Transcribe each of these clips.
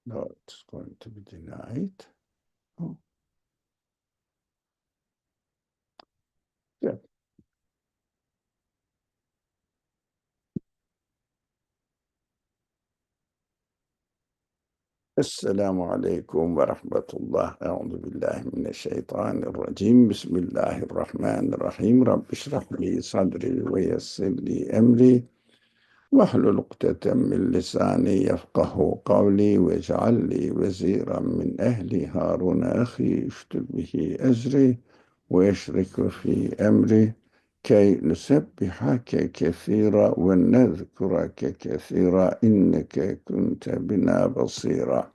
No, it's going to be denied. Oh, yeah. السلام عليكم ورحمة الله. أعوذ بالله من الشيطان الرجيم. بسم الله الرحمن الرحيم. رب اشرح لي صدري ويسر لي أمري واحلل عقدة من لساني يفقه قولي واجعل لي وزيرا من أهلي هارون أخي اشدد به أزري ويشرك في أمري كي نسبحك كثيرا ونذكرك كثيرا إنك كنت بنا بصيرا.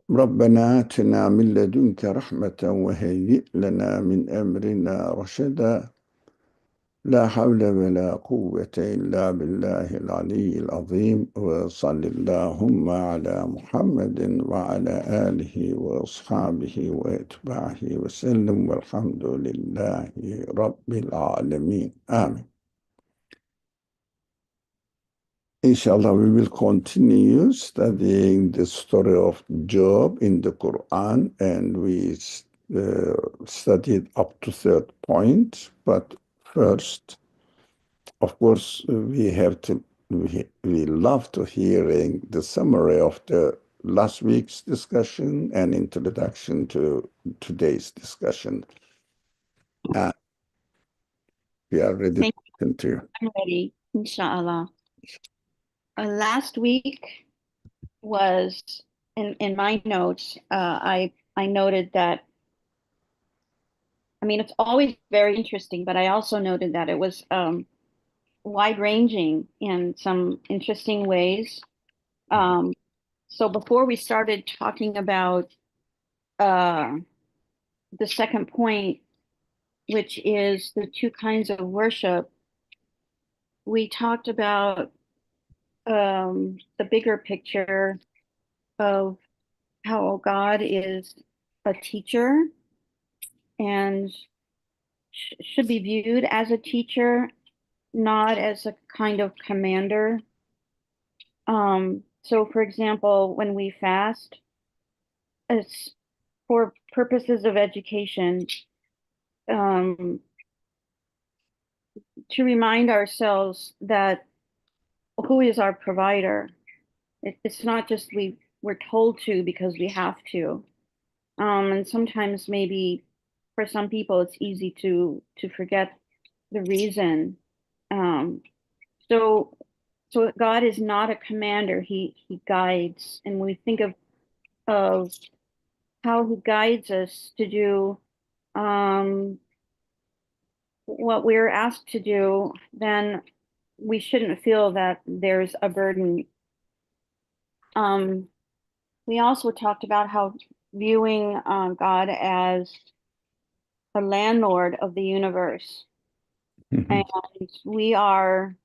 ربنا آتنا من لدنك رحمة وهيئ لنا من أمرنا رشدا. لا حول ولا قوة إلا بالله العلي العظيم. وصل اللهم على محمد وعلى آله وأصحابه وأتباعه وسلم والحمد لله رب العالمين. آمين. Inshallah, we will continue studying the story of Job in the Quran, and we studied up to third point. But first, of course, we love to hearing the summary of the last week's discussion and introduction to today's discussion. We are ready Thank to continue. I'm ready, inshallah. Last week was in my notes. I noted that. I mean, it's always very interesting, but I also noted that it was wide ranging in some interesting ways. Um, so before we started talking about uh, the second point, which is the two kinds of worship, we talked about the bigger picture of how God is a teacher and should be viewed as a teacher, not as a kind of commander. So, for example, when we fast, it's for purposes of education, um, to remind ourselves that who is our provider. It's not just we're told to because we have to. And sometimes maybe for some people it's easy to forget the reason. Um, so so God is not a commander. He guides, and when we think of how he guides us to do um, what we're asked to do, then we shouldn't feel that there's a burden. Um, we also talked about how viewing God as a landlord of the universe, and we are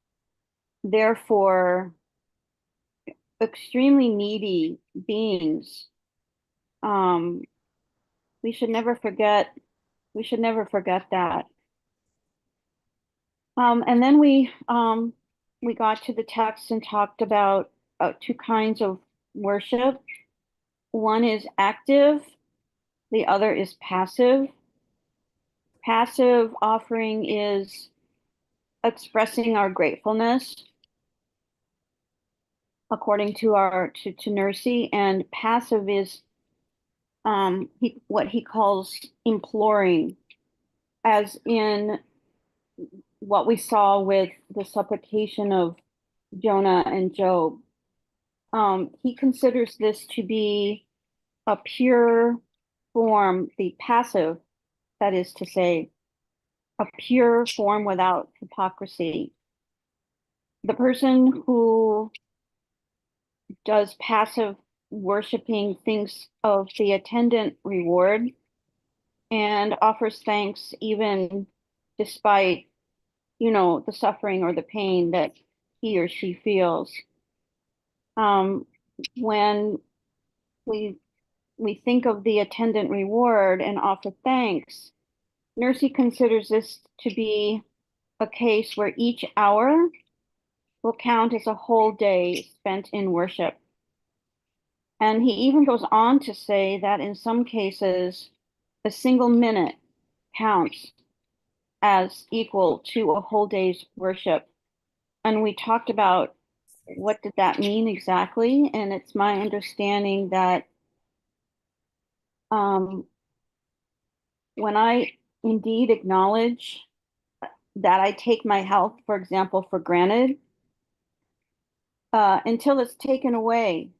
therefore extremely needy beings. Um, we should never forget. We should never forget that. And then we got to the text and talked about two kinds of worship. One is active, the other is passive. Passive offering is expressing our gratefulness according to to Nursi, and passive is what he calls imploring, as in what we saw with the supplication of Jonah and Job. He considers this to be a pure form, the passive, that is to say, a pure form without hypocrisy. The person who does passive worshiping thinks of the attendant reward and offers thanks even despite, the suffering or the pain that he or she feels. When we we think of the attendant reward and offer thanks, Nursey considers this to be a case where each hour will count as a whole day spent in worship. And he even goes on to say that in some cases, a single minute counts as equal to a whole day's worship. And we talked about what did that mean exactly. And it's my understanding that um, when I indeed acknowledge that I take my health, for example, for granted, until it's taken away,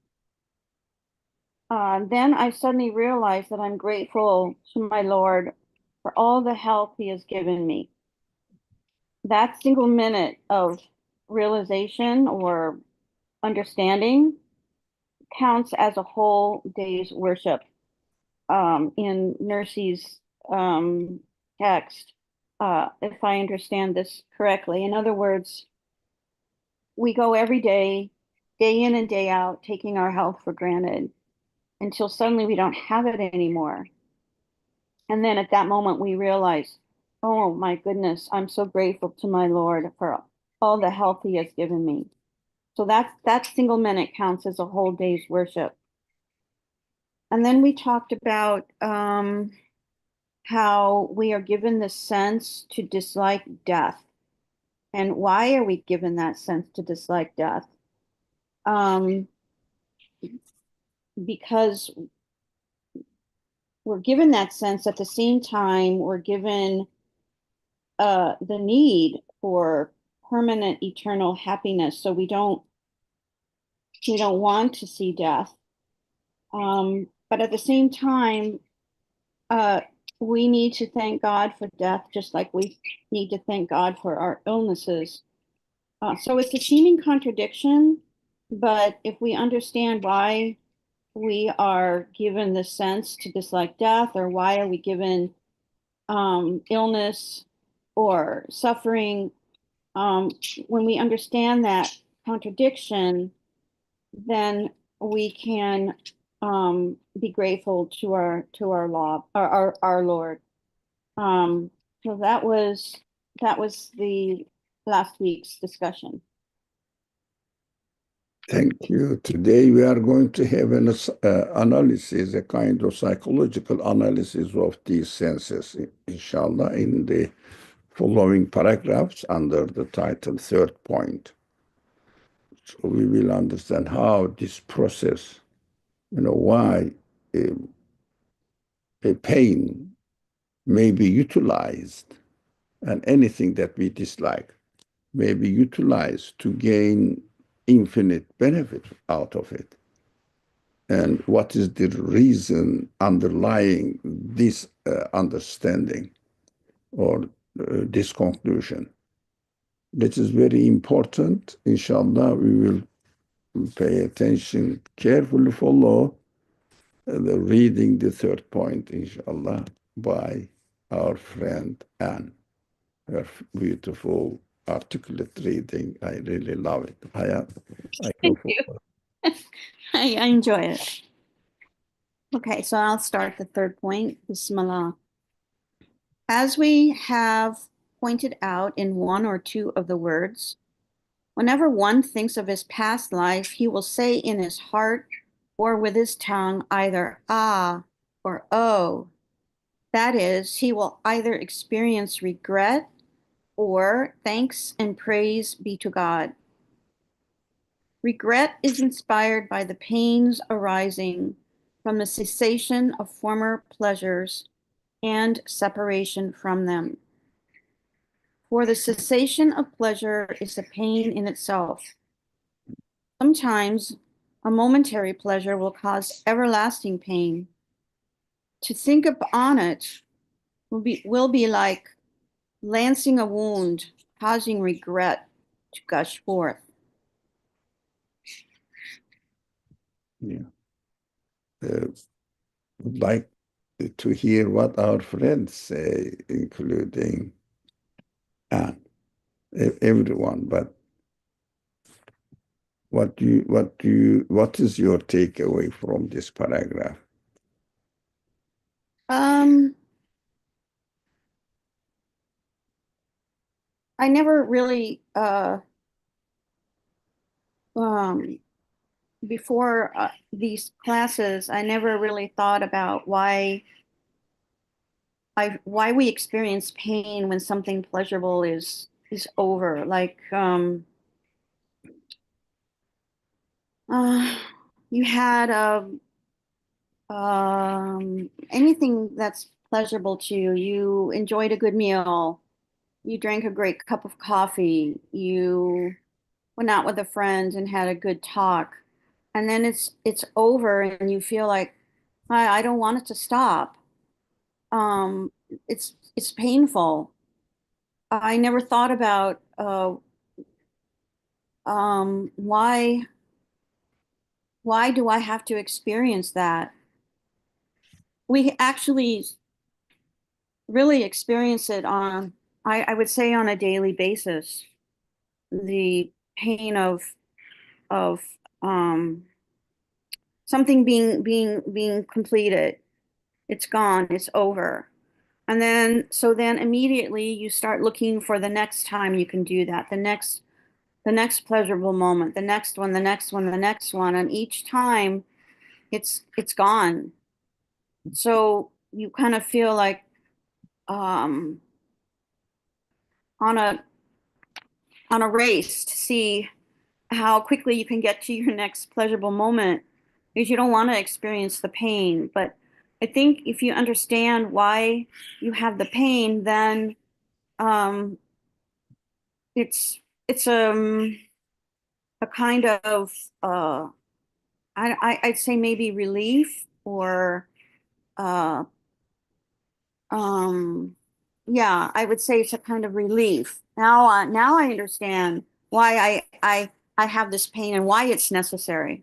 then I suddenly realize that I'm grateful to my Lord for all the health He has given me. That single minute of realization or understanding counts as a whole day's worship. In Nursey's text, if I understand this correctly. In other words, we go every day in and day out, taking our health for granted until suddenly we don't have it anymore. And then at that moment, we realize, oh my goodness, I'm so grateful to my Lord for all the health He has given me. So that single minute counts as a whole day's worship. And then we talked about how we are given the sense to dislike death. And why are we given that sense to dislike death? Um, because we're given that sense at the same time, we're given the need for permanent eternal happiness. So we don't want to see death. But at the same time, uh, we need to thank God for death, just like we need to thank God for our illnesses. So it's a seeming contradiction, but if we understand why we are given the sense to dislike death, or why are we given illness or suffering, um, when we understand that contradiction, then we can be grateful to our law, our Lord. So that was the last week's discussion. Thank you. Today we are going to have an analysis, a kind of psychological analysis of these senses, inshallah, in the following paragraphs under the title Third Point. So we will understand how this process, why a, a pain may be utilized, and anything that we dislike may be utilized to gain infinite benefit out of it. And what is the reason underlying this understanding or this conclusion? This is very important. Inshallah, we will pay attention, carefully follow the reading the third point, inshallah, by our friend Anne. Her beautiful, articulate reading. I really love it. I go Thank for you. I enjoy it. Okay, so I'll start the third point. Bismillah. As we have pointed out in one or two of the words, whenever one thinks of his past life, he will say in his heart or with his tongue either ah or oh. That is, he will either experience regret or thanks and praise be to God. Regret is inspired by the pains arising from the cessation of former pleasures and separation from them. For the cessation of pleasure is a pain in itself. Sometimes a momentary pleasure will cause everlasting pain. To think upon it will be like lancing a wound, causing regret to gush forth. yeah. Would like to hear what our friends say, including Anne, everyone. But what is your takeaway from this paragraph? Um, I never really um, before these classes, I never really thought about why we experience pain when something pleasurable is over. Like uh, you had anything that's pleasurable to you. You enjoyed a good meal. You drank a great cup of coffee. You went out with a friend and had a good talk. And then it's over and you feel like I don't want it to stop. Um, it's painful. I never thought about why do I have to experience that? We actually really experience it on I would say on a daily basis. The pain of um, something being completed. It's gone. It's over. And then immediately you start looking for the next time you can do that, the next pleasurable moment, the next one, the next one, the next one, and each time it's gone. So you kind of feel like um, on a race to see how quickly you can get to your next pleasurable moment because you don't want to experience the pain. But I think if you understand why you have the pain, then um, it's a kind of uh, I'd say maybe relief or uh, um, yeah, I would say it's a kind of relief. Now I understand why I have this pain and why it's necessary.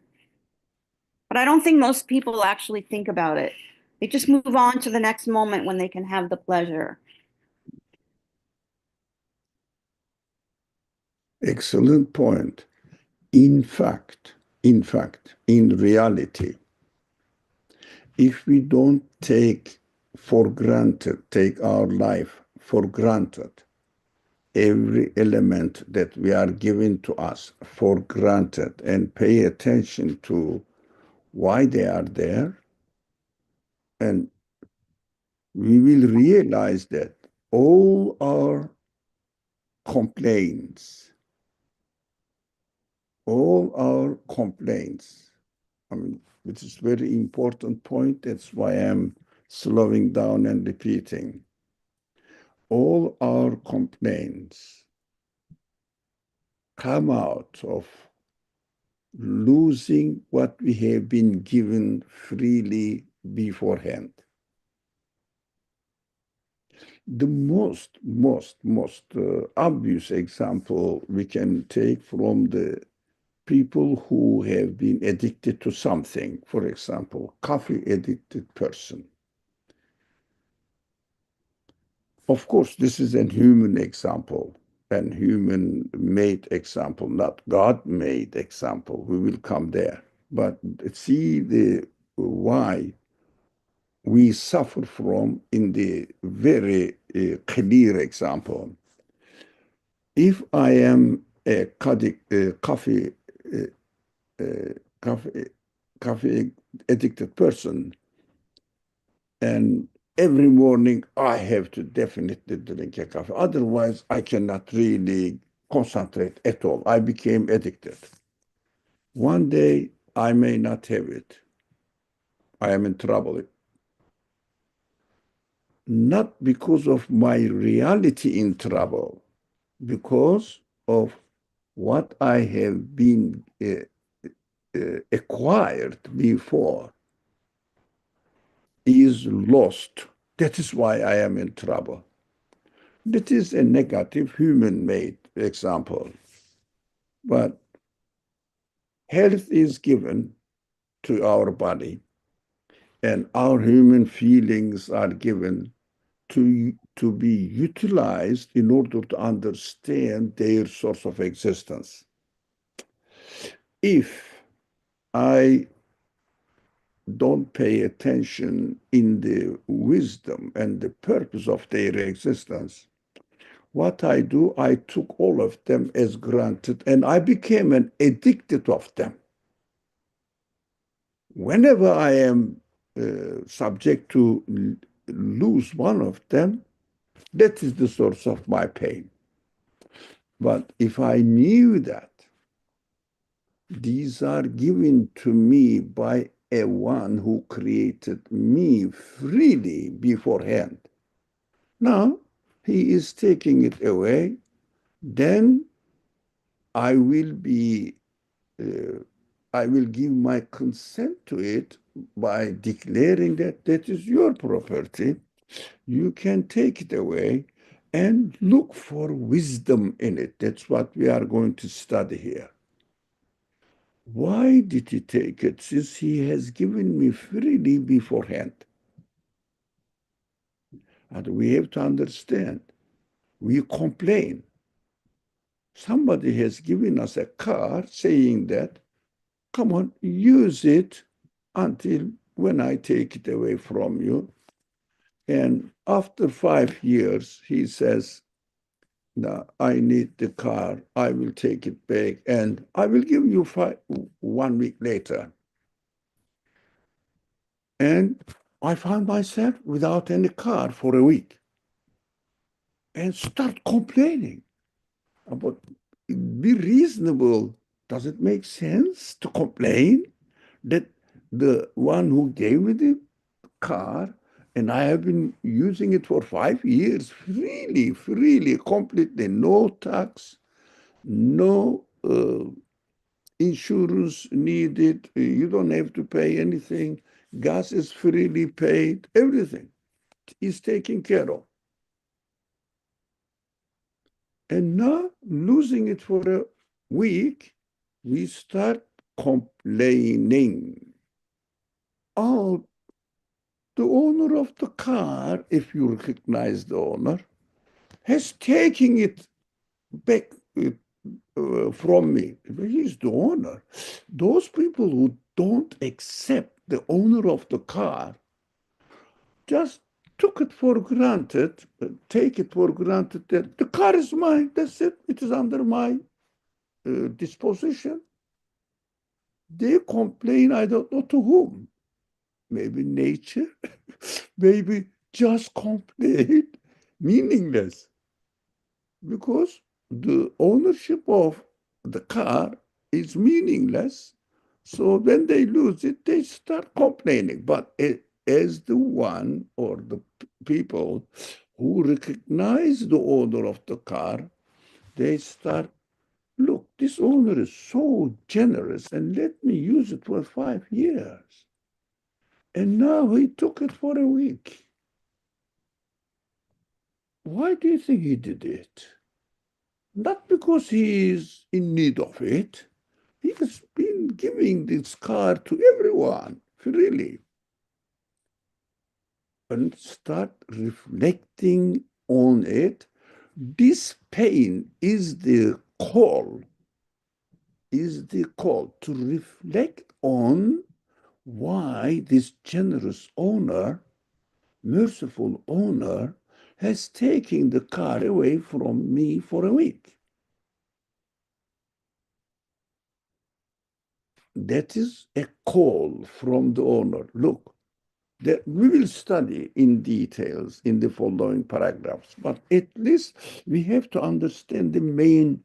But I don't think most people actually think about it. They just move on to the next moment when they can have the pleasure. Excellent point. In fact, in reality, if we don't take our life for granted, every element that we are given to us for granted and pay attention to why they are there, and we will realize that all our complaints, all our complaints, I mean, which is very important point. That's why I'm slowing down and repeating. All our complaints come out of losing what we have been given freely beforehand. The most obvious example we can take from the people who have been addicted to something, for example, coffee addicted person. Of course, this is a human example, and human made example, not God made example. We will come there. But see the why we suffer from in the very clear example. If I am a uh, uh, coffee, coffee addicted person, and every morning I have to definitely drink a coffee. Otherwise, I cannot really concentrate at all. I became addicted. One day, I may not have it. I am in trouble. Not because of my reality in trouble, because of what I have been acquired before is lost. That is why I am in trouble. That is a negative human-made example. But health is given to our body, and our human feelings are given to be utilized in order to understand their source of existence. If I don't pay attention in the wisdom and the purpose of their existence, What I do, I took all of them as granted, and I became an addicted of them. Whenever I am subject to lose one of them, that is the source of my pain. But if I knew that these are given to me by a one who created me freely beforehand, now he is taking it away, then I will be, uh, I will give my consent to it by declaring that that is your property. You can take it away and look for wisdom in it. That's what we are going to study here. Why did he take it since he has given me freely beforehand? And we have to understand, we complain. Somebody has given us a car saying that, come on, use it until when I take it away from you. And after 5 years, he says, no, I need the car. I will take it back and I will give you 1 week later. And I found myself without any car for a week and start complaining about be reasonable. Does it make sense to complain that the one who gave me the car and I have been using it for 5 years freely, completely, no tax, no insurance needed, you don't have to pay anything, gas is freely paid, everything is taken care of. And now, losing it for a week, we start complaining. Oh, the owner of the car, if you recognize the owner, has taken it back from me. He's the owner. Those people who don't accept the owner of the car just took it for granted, take it for granted that the car is mine. That's it. It is under my disposition. They complain, I don't know to whom. Maybe nature, maybe just complain, meaningless. Because the ownership of the car is meaningless. So when they lose it, they start complaining. But as the one or the people who recognize the owner of the car, they start, look, this owner is so generous and let me use it for 5 years. And now he took it for a week. Why do you think he did it? Not because he is in need of it. He has been giving this car to everyone freely. And start reflecting on it. This pain is the call to reflect on why this generous owner, merciful owner, has taken the car away from me for a week. That is a call from the owner. Look, that we will study in details in the following paragraphs, but at least we have to understand the main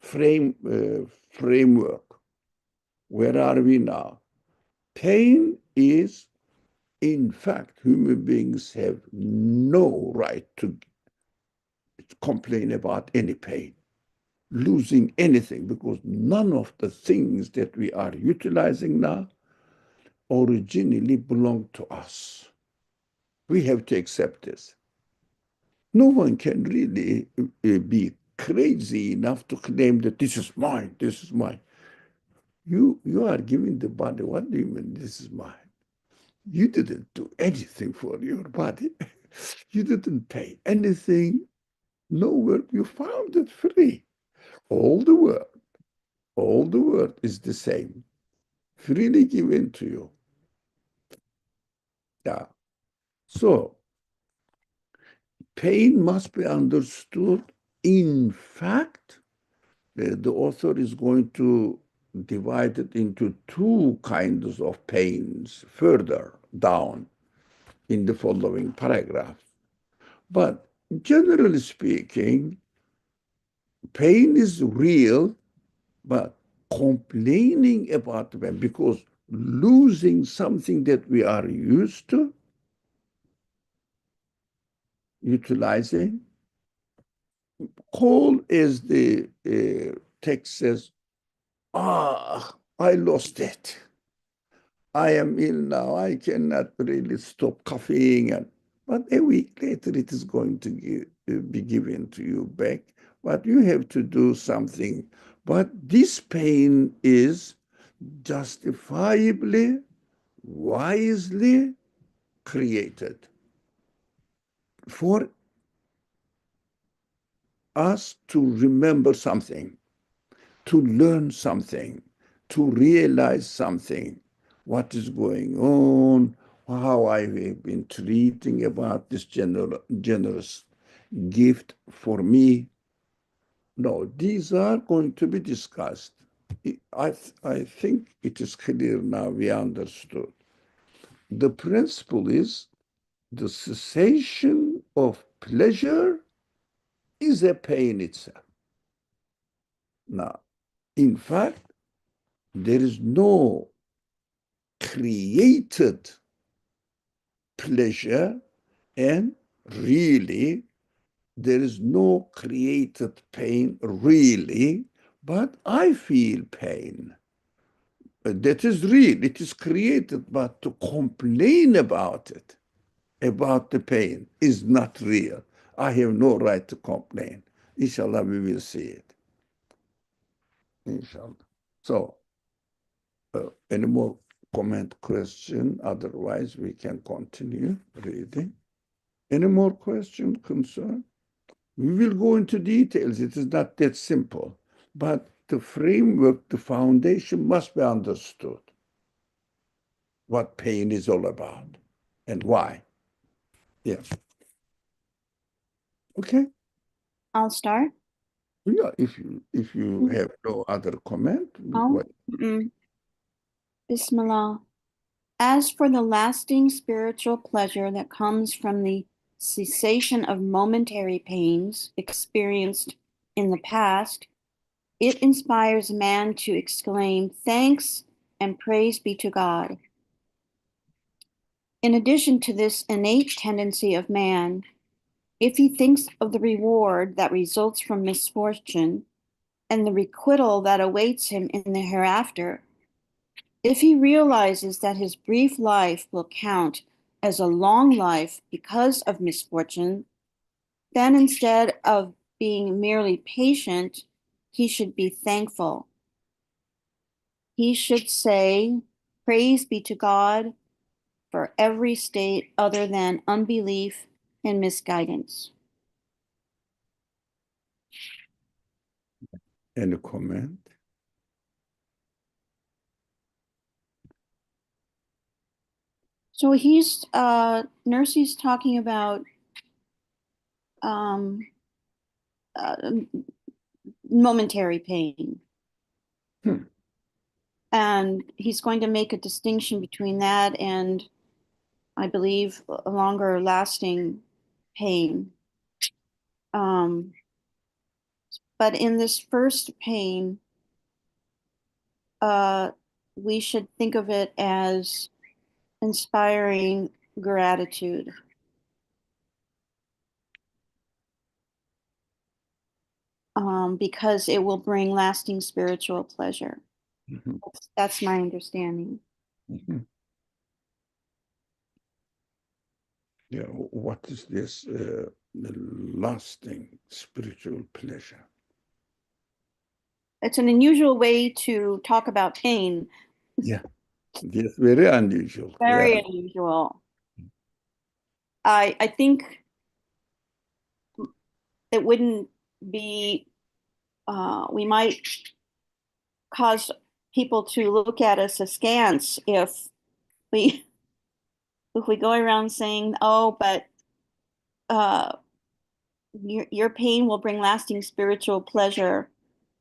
framework. Where are we now? Pain is, in fact, human beings have no right to complain about any pain, losing anything, because none of the things that we are utilizing now originally belonged to us. We have to accept this. No one can really be crazy enough to claim that this is mine, this is mine. You are giving the body, what do you mean this is mine? You didn't do anything for your body. You didn't pay anything, no work. You found it free. All the work, all the work is the same, freely given to you. Yeah. So pain must be understood In fact, the author is going to divide it into two kinds of pains further down in the following paragraph. But generally speaking, pain is real, but complaining about the pain because losing something that we are used to utilizing. Call is the text says, I lost it. I am ill now. I cannot really stop coughing. But a week later, it is going to be given to you back. But you have to do something. But this pain is justifiably, wisely created for us to remember something, to learn something, to realize something, what is going on, how I have been treating about this generous gift for me. No, these are going to be discussed. I think it is clear now we understood. The principle is the cessation of pleasure is a pain itself. Now, in fact, there is no created pleasure, and really there is no created pain really, but I feel pain. That is real. It is created, but to complain about it, about the pain, is not real. I have no right to complain. Inshallah, we will see it. Inshallah. So, any more comment, question? Otherwise, we can continue reading. Any more question, concern? We will go into details. It is not that simple. But the framework, the foundation must be understood. What pain is all about and why. Yeah. Okay. I'll start. Yeah, if you have no other comment, Oh, what? Bismillah. As for the lasting spiritual pleasure that comes from the cessation of momentary pains experienced in the past, it inspires man to exclaim, "Thanks and praise be to God." In addition to this innate tendency of man, if he thinks of the reward that results from misfortune and the requital that awaits him in the hereafter, if he realizes that his brief life will count as a long life because of misfortune, then instead of being merely patient, he should be thankful. He should say, "Praise be to God for every state other than unbelief and misguidance." Any comment? So Nurse's talking about um, uh, momentary pain. Hmm. And he's going to make a distinction between that and, I believe, a longer lasting pain. Um, but in this first pain, uh, we should think of it as inspiring gratitude, because it will bring lasting spiritual pleasure. Mhm. That's my understanding. Mhm. Yeah, what is this lasting spiritual pleasure? It's an unusual way to talk about pain. Yeah, yes, very unusual. Yeah. Very unusual. I think it wouldn't be, we might cause people to look at us askance we if we go around saying, "Oh, but uh, your pain will bring lasting spiritual pleasure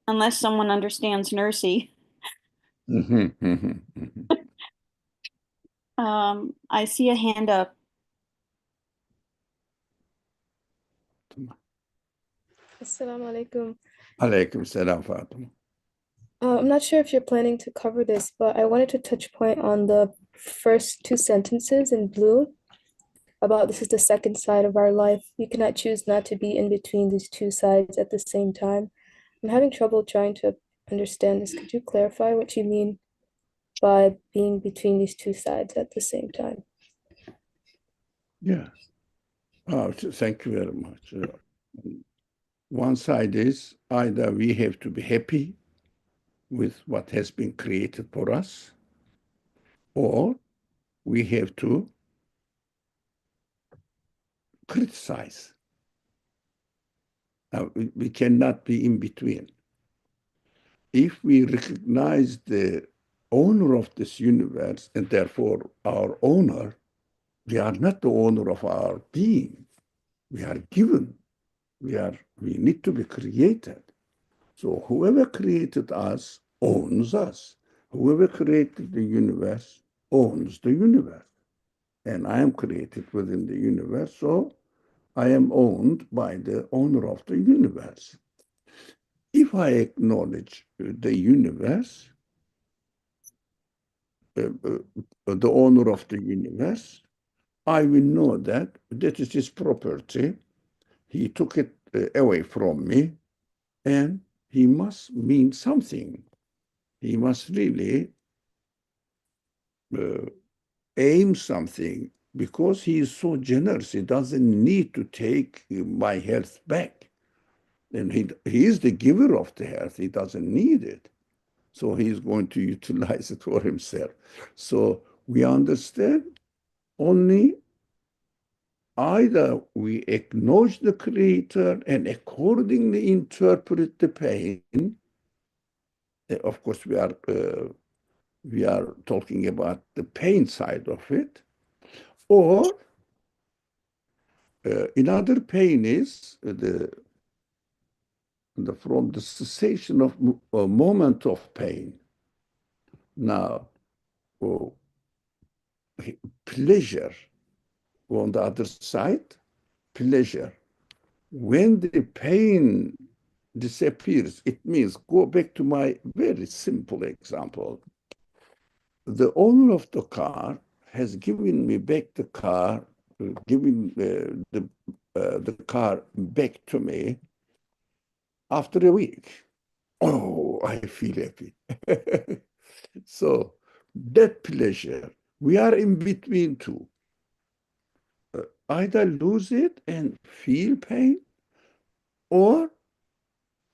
unless someone understands Nursi. Mhm, mhm, mhm. I see a hand up. Tamam. Assalamu alaikum. Aleyküm selam Fatıma. I'm not sure if you're planning to cover this, but I wanted to touch point on the first two sentences in blue about this is the second side of our life. You cannot choose not to be in between these two sides at the same time. I'm having trouble trying to understand this. Could you clarify what you mean by being between these two sides at the same time? Yeah. Thank you very much. One side is either we have to be happy with what has been created for us, or we have to criticize. We cannot be in between. If we recognize the owner of this universe and therefore our owner, we are not the owner of our being. We are given. We need to be created. So whoever created us owns us. Whoever created the universe owns the universe. And I am created within the universe, so I am owned by the owner of the universe. If I acknowledge the universe, the owner of the universe, I will know that that is his property. He took it away from me, and he must mean something. He must really uh, aim something because he is so generous. He doesn't need to take my health back. And he is the giver of the health. He doesn't need it. So he's going to utilize it for himself. So we understand only either we acknowledge the creator and accordingly interpret the pain. Of course, we are talking about the pain side of it, or another pain is from the cessation of a moment of pain. Now, oh, pleasure on the other side, pleasure. When the pain disappears, it means go back to my very simple example. The owner of the car has given me back the car, given the car back to me after a week. Oh, I feel happy. So that pleasure, we are in between two. Either lose it and feel pain, or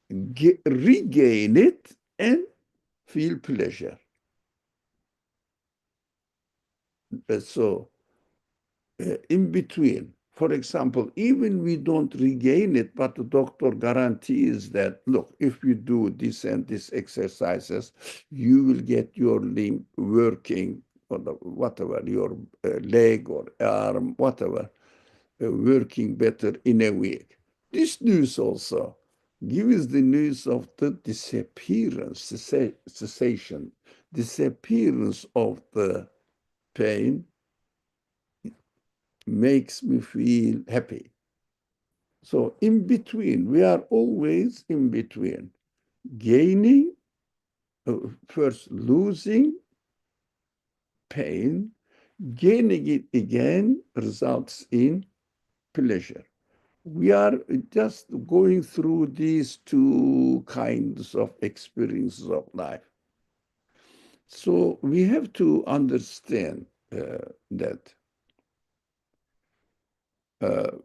regain it and feel pleasure. So in between. For example, even we don't regain it, but the doctor guarantees that, look, if you do this and this exercises, you will get your limb working, or whatever, your leg or arm, whatever, working better in a week. This news also gives the news of the disappearance, cessation, disappearance of the pain makes me feel happy. So in between, we are always in between, gaining, first losing pain, gaining it again results in pleasure. We are just going through these two kinds of experiences of life. So we have to understand that uh,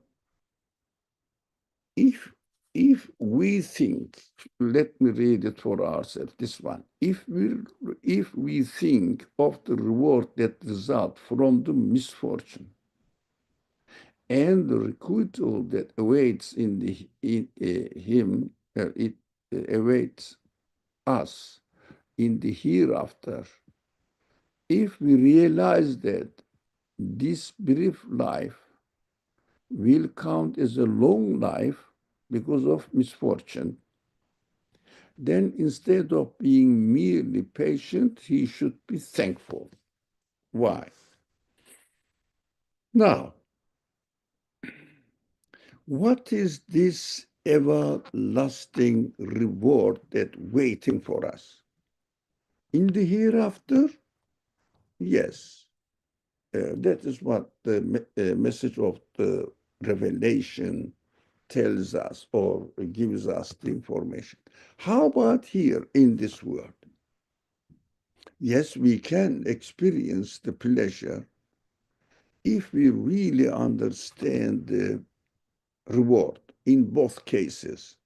if we think, let me read it for ourselves, this one. If we think of the reward that result from the misfortune and the requital that awaits him, it awaits us in the hereafter, if we realize that this brief life will count as a long life because of misfortune, then instead of being merely patient, he should be thankful. Why? Now, what is this everlasting reward that waiting for us? In the hereafter, yes. That is what the message of the revelation tells us or gives us the information. How about here in this world? Yes, we can experience the pleasure if we really understand the reward in both cases,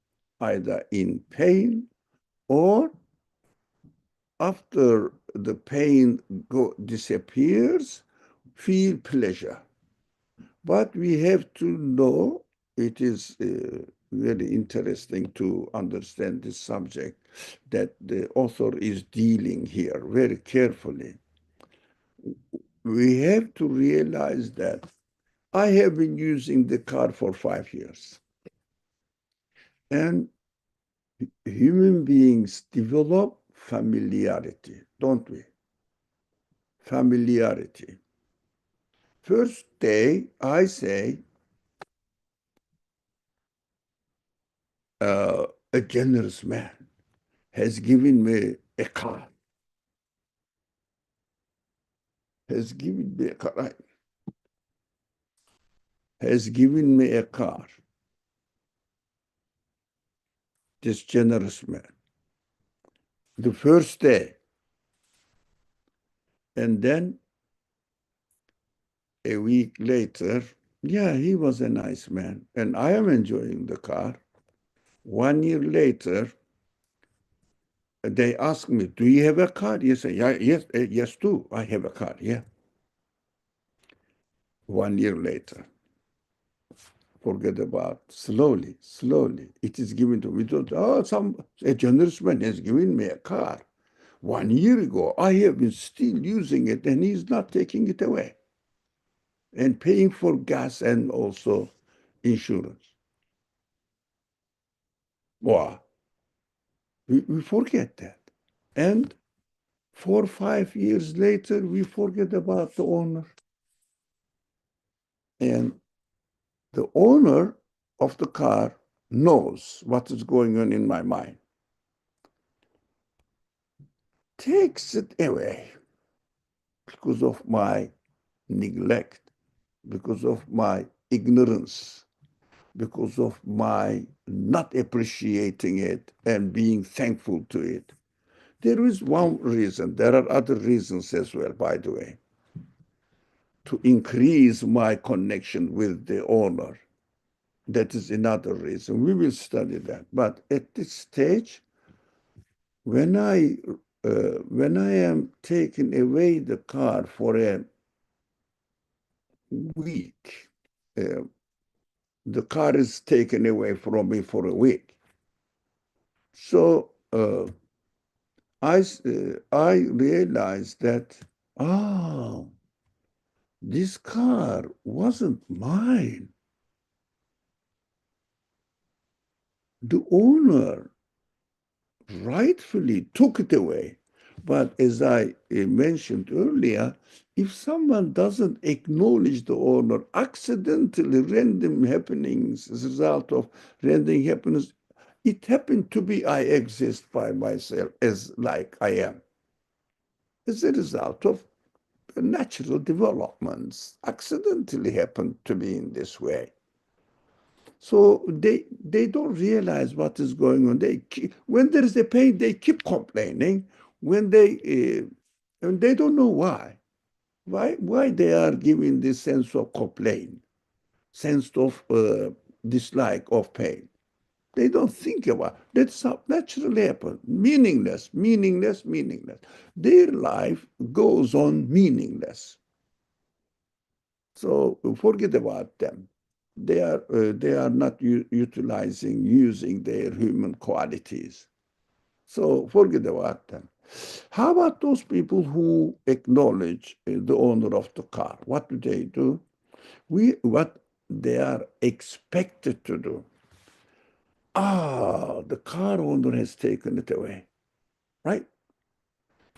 either in pain or after the pain disappears, feel pleasure. But we have to know, it is very interesting to understand this subject that the author is dealing here very carefully. We have to realize that I have been using the car for 5 years. And human beings develop familiarity, don't we? Familiarity. First day, I say, a generous man has given me a car, has given me a car, has given me a car, this generous man. The first day, and then a week later, yeah, he was a nice man, and I am enjoying the car. 1 year later, they ask me, do you have a car? Yes, yeah, yes, too. I have a car, yeah. 1 year later, forget about slowly. It is given to me. A generous man has given me a car. 1 year ago, I have been still using it, and he's not taking it away and paying for gas and also insurance. Wow. We forget that. And 4 or 5 years later, we forget about the owner. And the owner of the car knows what is going on in my mind, takes it away because of my neglect, because of my ignorance, because of my not appreciating it and being thankful to it. There is one reason. There are other reasons as well, by the way, to increase my connection with the owner. That is another reason. We will study that. But at this stage, when I am taking away the car for a week, uh, the car is taken away from me for a week. So I realized that, oh, this car wasn't mine. The owner rightfully took it away. But as I mentioned earlier, if someone doesn't acknowledge the owner, accidentally random happenings as a result of random happenings, it happened to be I exist by myself as like I am. As a result of natural developments, accidentally happened to be in this way. So they don't realize what is going on. When there is a pain, they keep complaining. When and they don't know why. Why they are giving this sense of complaint, sense of dislike of pain. They don't think about that's how naturally happens. Meaningless. Their life goes on meaningless. So forget about them. They are not using their human qualities. So forget about them. How about those people who acknowledge the owner of the car? What do they do? What they are expected to do. The car owner has taken it away, right?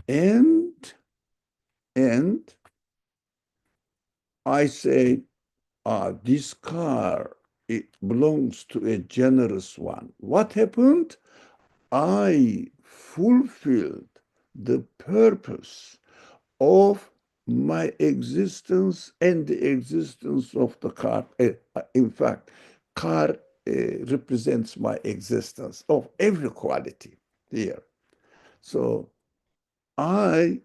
And I say, this car, it belongs to a generous one. What happened? I fulfilled the purpose of my existence and the existence of the car. In fact, car represents my existence of every quality here. So I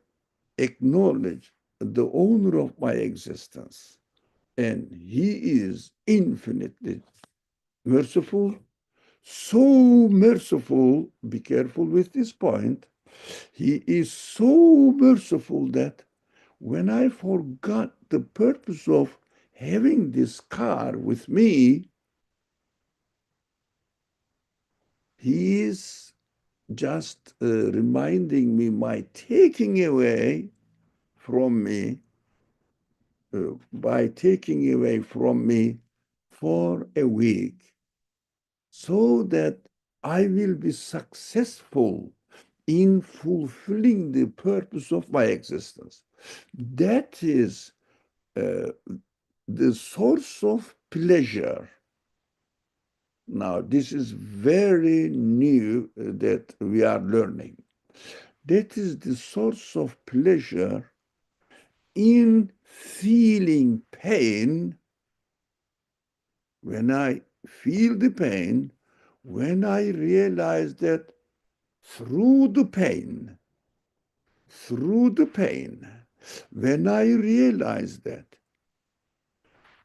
acknowledge the owner of my existence, and he is infinitely merciful, so merciful. Be careful with this point. He is so merciful that when I forgot the purpose of having this car with me, he is just reminding me, my taking away from me, by taking away from me for a week, so that I will be successful in fulfilling the purpose of my existence. That is the source of pleasure. Now, this is very new that we are learning. That is the source of pleasure in feeling pain. When I feel the pain, when I realize that through the pain, when I realize that,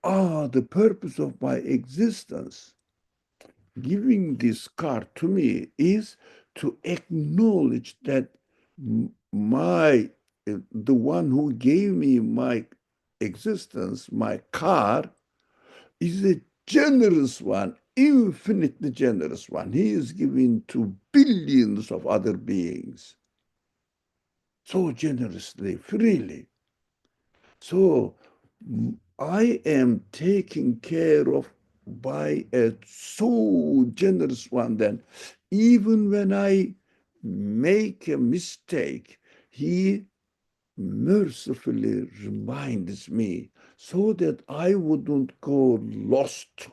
the purpose of my existence, giving this car to me, is to acknowledge that the one who gave me my existence, my car, is a generous one, infinitely generous one. He is giving to billions of other beings so generously, freely. So I am taken care of by a so generous one. Then even when I make a mistake, he mercifully reminds me so that I wouldn't go lost,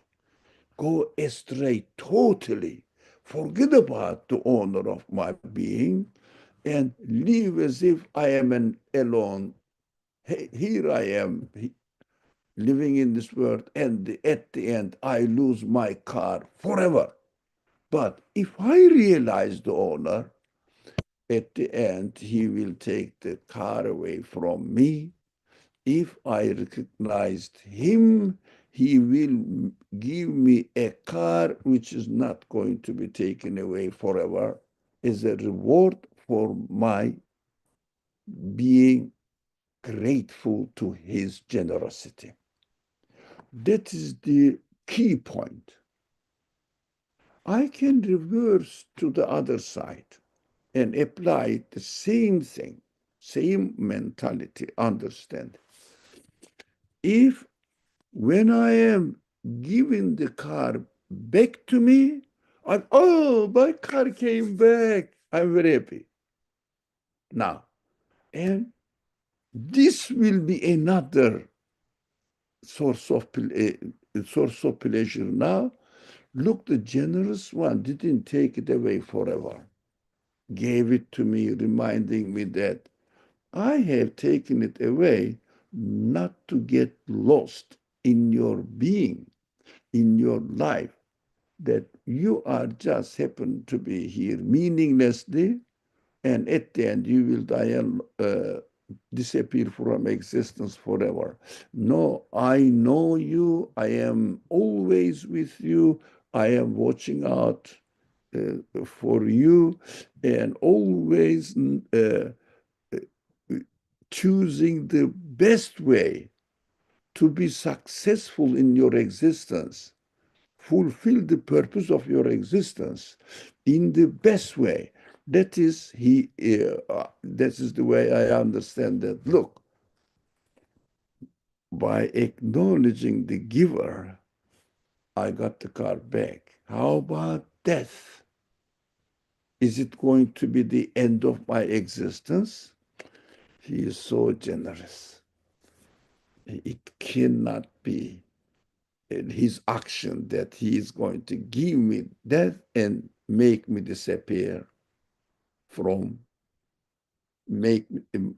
go astray totally, forget about the owner of my being, and live as if I am an alone. Here I am living in this world, and at the end I lose my car forever. But if I realize the owner, at the end he will take the car away from me. If I recognized him, he will give me a car which is not going to be taken away forever, as a reward for my being grateful to his generosity. That is the key point. I can reverse to the other side and apply the same thing, same mentality, understand. If when I am giving the car back to me, my car came back. I'm very happy. Now, and this will be another source of pleasure now. Look, the generous one didn't take it away forever, gave it to me, reminding me that I have taken it away not to get lost in your being, in your life, that you are just happen to be here meaninglessly, and at the end you will die and disappear from existence forever. No, I know you. I am always with you. I am watching out for you, and always choosing the best way to be successful in your existence, fulfill the purpose of your existence in the best way. That is that is the way I understand that. Look, by acknowledging the giver, I got the car back. How about death? Is it going to be the end of my existence? He is so generous. It cannot be his action that he is going to give me death and make me disappear from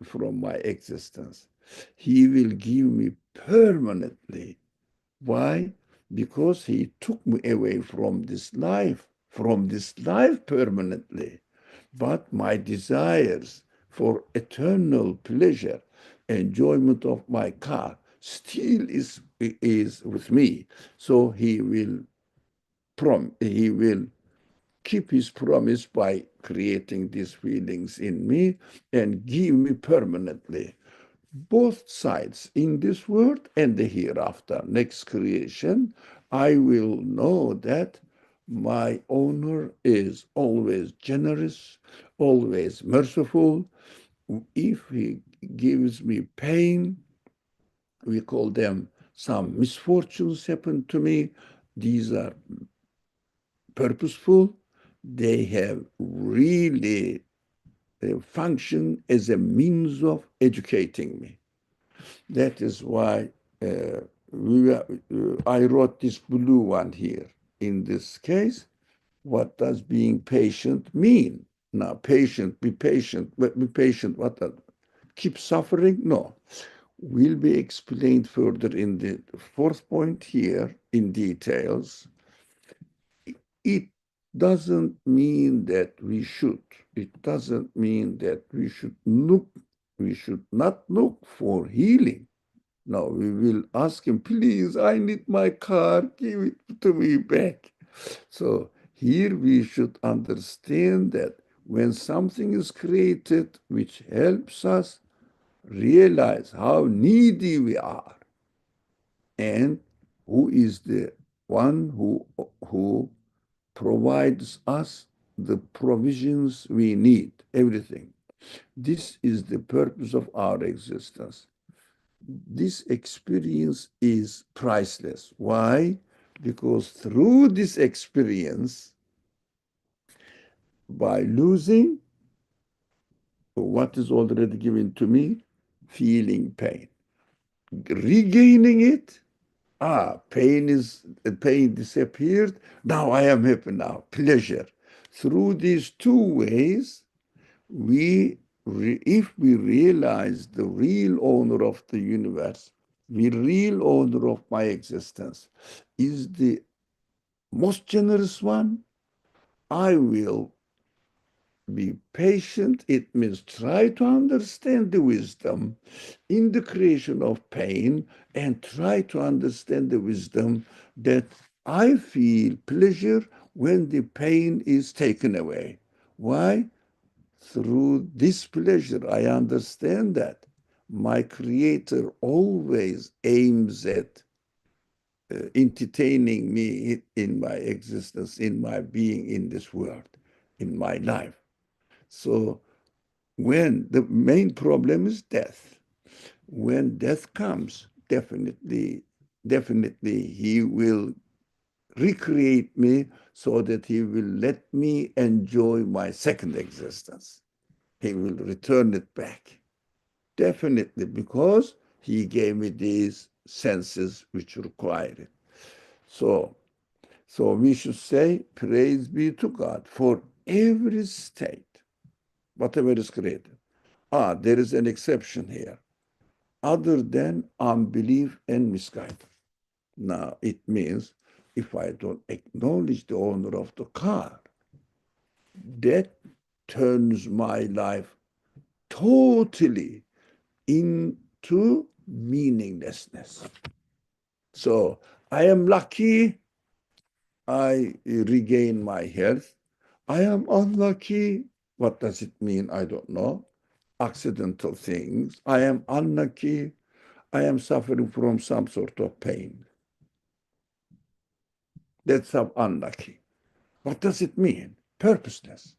from my existence. He will give me permanently. Why? Because he took me away from this life permanently. But my desires for eternal pleasure, enjoyment of my car, still is with me. So he will keep his promise by creating these feelings in me and give me permanently. Both sides, in this world and the hereafter, next creation, I will know that my owner is always generous, always merciful. If he gives me pain, we call them some misfortunes happen to me. These are purposeful. They have really function as a means of educating me. That is why I wrote this blue one here. In this case, what does being patient mean? Now, be patient, but be patient. What does keep suffering? No. Will be explained further in the fourth point here in details. It doesn't mean that we should. It doesn't mean that we should not look for healing. No, we will ask him, please, I need my car, give it to me back. So here we should understand that when something is created which helps us realize how needy we are and who is the one who provides us the provisions we need, everything. This is the purpose of our existence. This experience is priceless. Why? Because through this experience, by losing what is already given to me, feeling pain, regaining it, pain disappeared. Now I am happy now, pleasure. Through these two ways, if we realize the real owner of the universe, the real owner of my existence is the most generous one, I will be patient. It means try to understand the wisdom in the creation of pain and try to understand the wisdom that I feel pleasure when the pain is taken away. Why? Through this pleasure, I understand that my Creator always aims at entertaining me in my existence, in my being in this world, in my life. So when the main problem is death, when death comes, definitely he will recreate me so that he will let me enjoy my second existence. He will return it back. Definitely, because he gave me these senses which require it. So we should say, praise be to God for every state, whatever is created. There is an exception here, other than unbelief and misguidance. Now, it means if I don't acknowledge the owner of the car, that turns my life totally into meaninglessness. So I am lucky, I regain my health. I am unlucky. What does it mean? I don't know. Accidental things. I am unlucky. I am suffering from some sort of pain. That's how unlucky. What does it mean? Purposeless,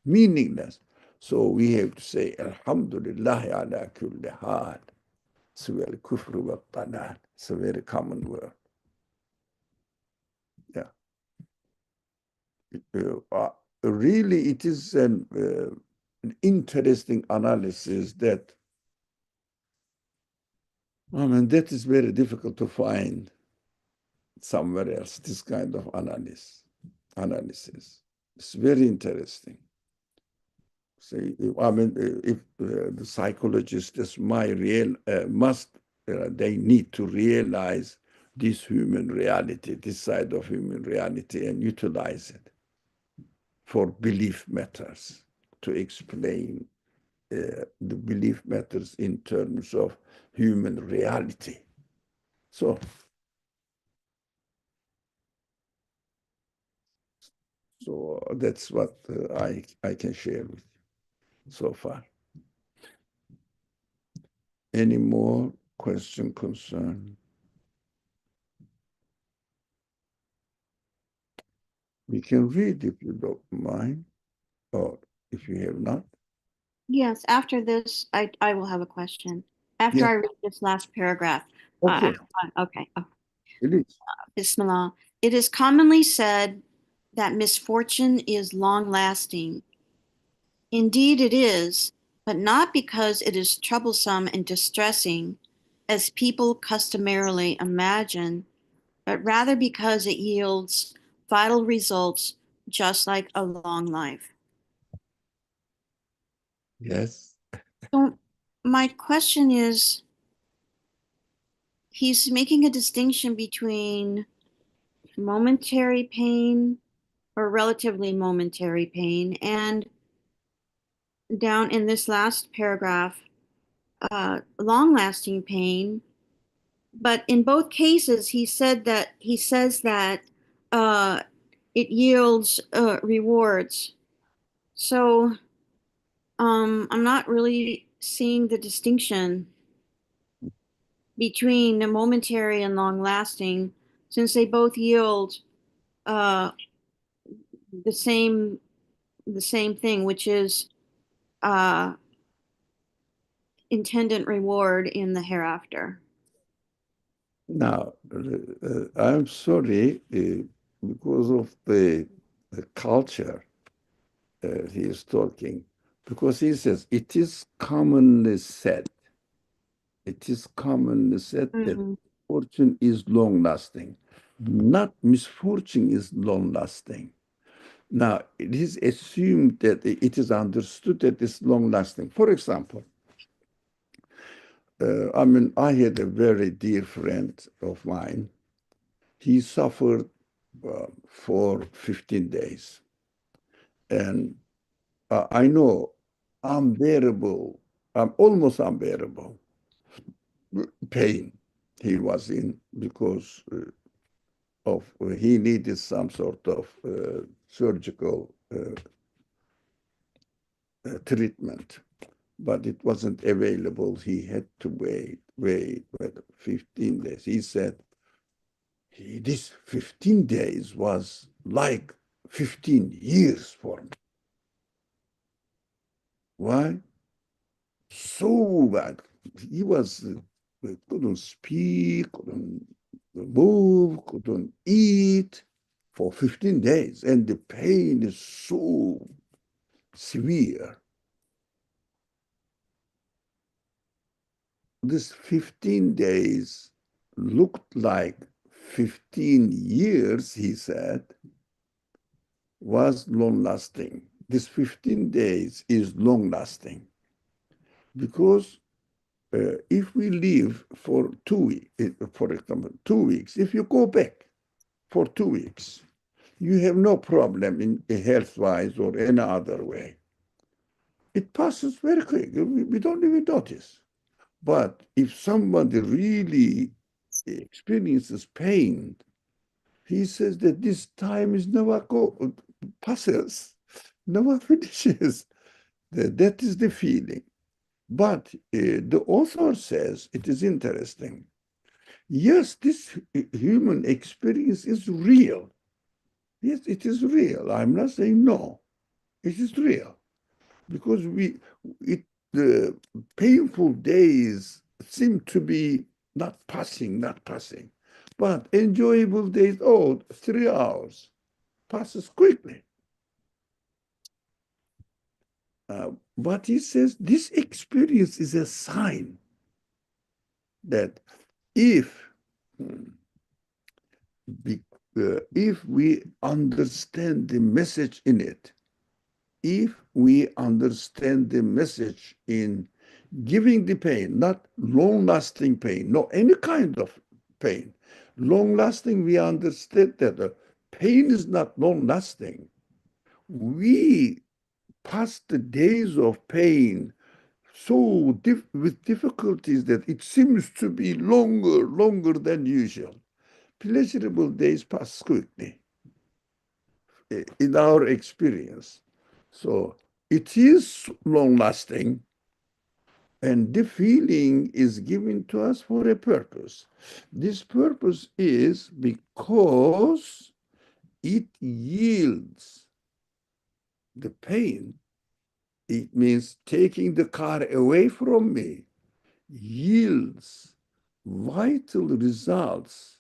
meaningless. So we have to say, Alhamdulillah ala kulli hal. سوى الكفر والضلال. It's a very common word. Yeah. Really, it is an interesting analysis that, I mean, that is very difficult to find somewhere else, this kind of analysis. It's very interesting. So, I mean, if the psychologists they need to realize this human reality, this side of human reality, and utilize it for belief matters, to explain the belief matters in terms of human reality. So that's what I can share with you so far. Any more question, concern? We can read if you don't mind, or if you have not. Yes, after this, I will have a question. After Yeah. I read this last paragraph. Okay. Okay. Please. Bismillah. It is commonly said that misfortune is long lasting. Indeed, it is, but not because it is troublesome and distressing, as people customarily imagine, but rather because it yields vital results just like a long life. Yes. So, my question is, he's making a distinction between momentary pain or relatively momentary pain and down in this last paragraph, long lasting pain. But in both cases, he says that uh, it yields rewards. So I'm not really seeing the distinction between the momentary and long lasting, since they both yield uh, the same thing, which is uh, intended reward in the hereafter. Now, I'm sorry, because of the culture he is talking, because he says it is commonly said, that Mhm. fortune is long lasting, not misfortune is long lasting. Now, it is assumed that it is understood that it's long lasting. For example, I mean, I had a very dear friend of mine. He suffered for 15 days. And I know unbearable, almost unbearable pain he was in because he needed some sort of surgical treatment, but it wasn't available. He had to wait 15 days. He said, this 15 days was like 15 years for me. Why? So bad. He was couldn't speak, couldn't move, couldn't eat for 15 days, and the pain is so severe. This 15 days looked like 15 years, he said, was long lasting. This 15 days is long lasting because if we live for 2 weeks, for example, 2 weeks, if you go back for 2 weeks, you have no problem in health-wise or any other way. It passes very quick. We don't even notice. But if somebody really experiences pain, he says that this time is never passes, never finishes. That is the feeling. But the author says it is interesting. Yes, this human experience is real. Yes, it is real. I'm not saying no. It is real because the painful days seem to be not passing, not passing. But enjoyable days, oh, 3 hours passes quickly. But he says this experience is a sign that if if we understand the message in it, if we understand the message in giving the pain, not long-lasting pain, no, any kind of pain. Long-lasting, we understand that pain is not long-lasting. We pass the days of pain so with difficulties that it seems to be longer than usual. Pleasurable days pass quickly in our experience. So it is long lasting, and the feeling is given to us for a purpose. This purpose is because it yields the pain. It means taking the car away from me yields vital results,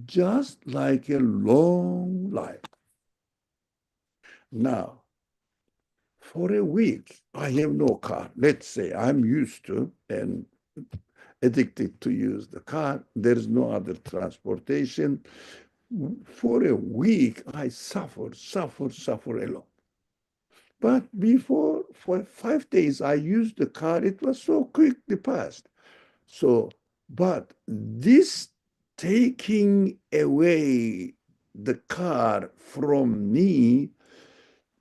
just like a long life. Now, for a week, I have no car. Let's say I'm used to and addicted to use the car. There's no other transportation. For a week, I suffer a lot. But before, for 5 days, I used the car. It was so quickly passed. So, but this taking away the car from me,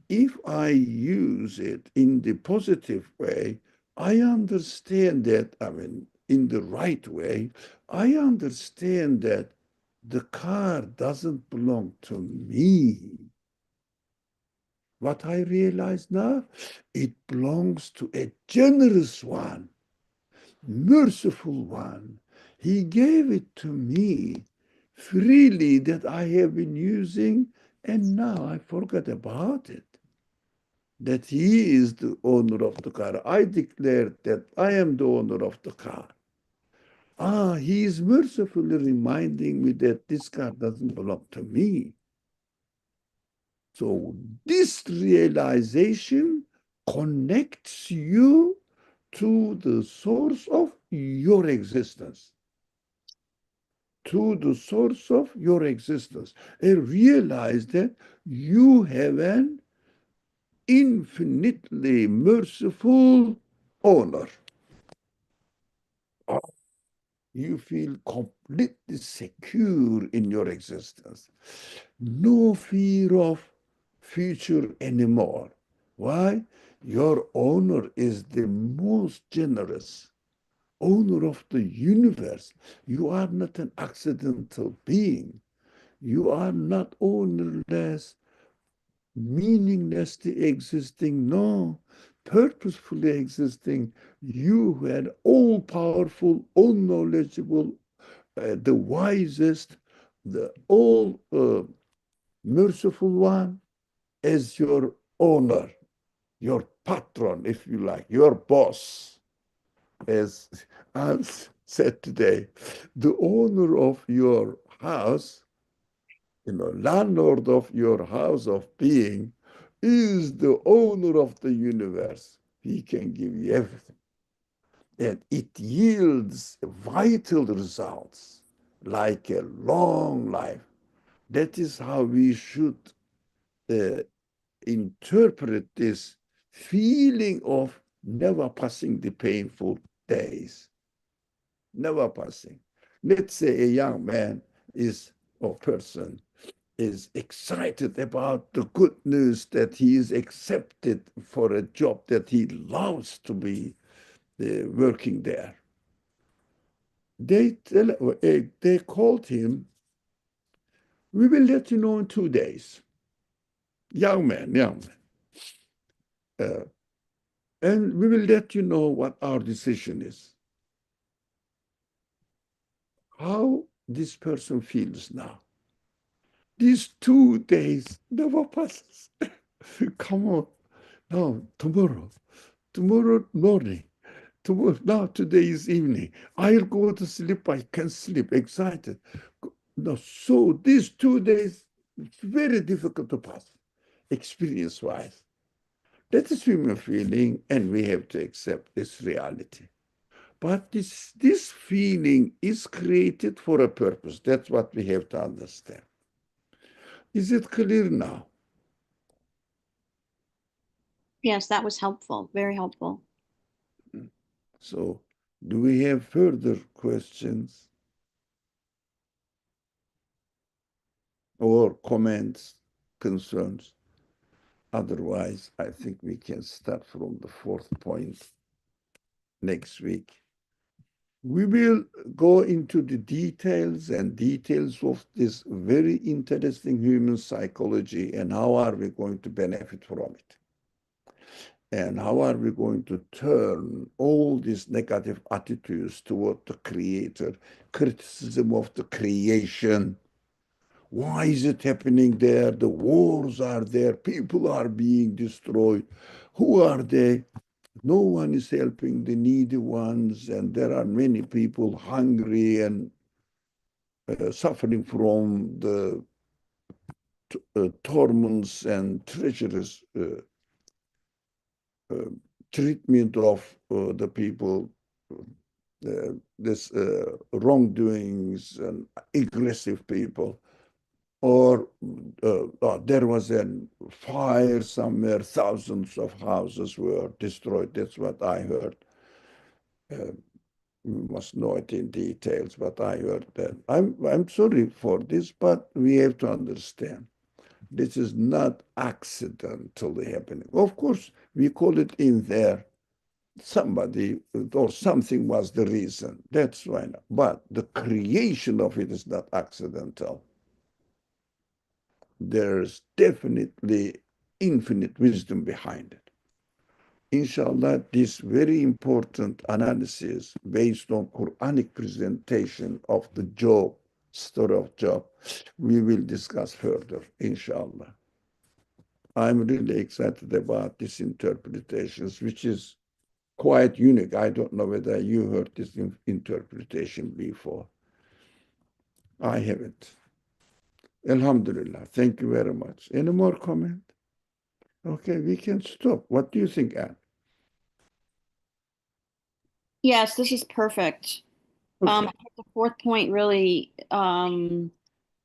if I use it in the positive way, I understand that, I mean, in the right way, I understand that the car doesn't belong to me. What I realize now, it belongs to a generous one, merciful one. He gave it to me freely that I have been using, and now I forgot about it. That he is the owner of the car. I declared that I am the owner of the car. He is mercifully reminding me that this car doesn't belong to me. So this realization connects you to the source of your existence. To the source of your existence. And realize that you have an infinitely merciful owner. You feel completely secure in your existence. No fear of future anymore. Why? Your owner is the most generous owner of the universe. You are not an accidental being. You are not ownerless, meaninglessly existing. No, purposefully existing. You are all powerful, all knowledgeable, the wisest, the all merciful one as your owner, your patron, if you like, your boss. As Hans said today, the owner of your house, landlord of your house of being, is the owner of the universe. He can give you everything. And it yields vital results like a long life. That is how we should uh, interpret this feeling of never passing the painful days. Never passing. Let's say a young man is or person is excited about the good news that he is accepted for a job that he loves to be working there. They called him. We will let you know in 2 days. Young man. And we will let you know what our decision is. How this person feels now. These 2 days never passes. Come on. No, tomorrow morning, tomorrow, now today is evening. I'll go to sleep. I can sleep, excited. No, so these 2 days, it's very difficult to pass, experience-wise. That is human feeling, and we have to accept this reality. But this feeling is created for a purpose. That's what we have to understand. Is it clear now? Yes, that was helpful, very helpful. So, do we have further questions or comments, concerns? Otherwise, I think we can start from the fourth point next week. We will go into the details of this very interesting human psychology and how are we going to benefit from it. And how are we going to turn all these negative attitudes toward the Creator, criticism of the creation? Why is it happening there? The wars are there. People are being destroyed. Who are they? No one is helping the needy ones, and there are many people hungry and suffering from the torments and treacherous treatment of the people, this wrongdoings and aggressive people. Or there was a fire somewhere, thousands of houses were destroyed. That's what I heard. We must know it in details, but I heard that. I'm sorry for this, but we have to understand this is not accidentally happening. Of course, we call it in there somebody or something was the reason. That's why. But the creation of it is not accidental. There's definitely infinite wisdom behind it. Inshallah, this very important analysis based on Quranic presentation of the Job, story of Job, we will discuss further, inshallah. I'm really excited about these interpretations, which is quite unique. I don't know whether you heard this interpretation before. I haven't. Alhamdulillah. Thank you very much. Any more comment? Okay, we can stop. What do you think, Anne? Yes, this is perfect. Okay. I think the fourth point really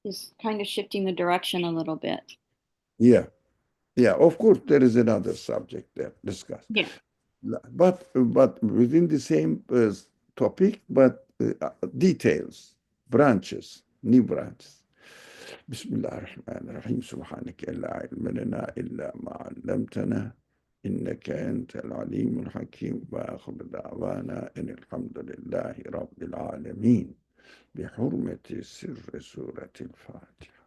is kind of shifting the direction a little bit. Yeah. Yeah, of course, there is another subject there discussed. Yeah. But within the same topic, but details, branches, new branches. بسم الله الرحمن الرحيم سبحانك لا علم لنا إلا ما علمتنا إنك أنت العليم الحكيم وآخر دعوانا إن الحمد لله رب العالمين بحرمة سر سورة الفاتحة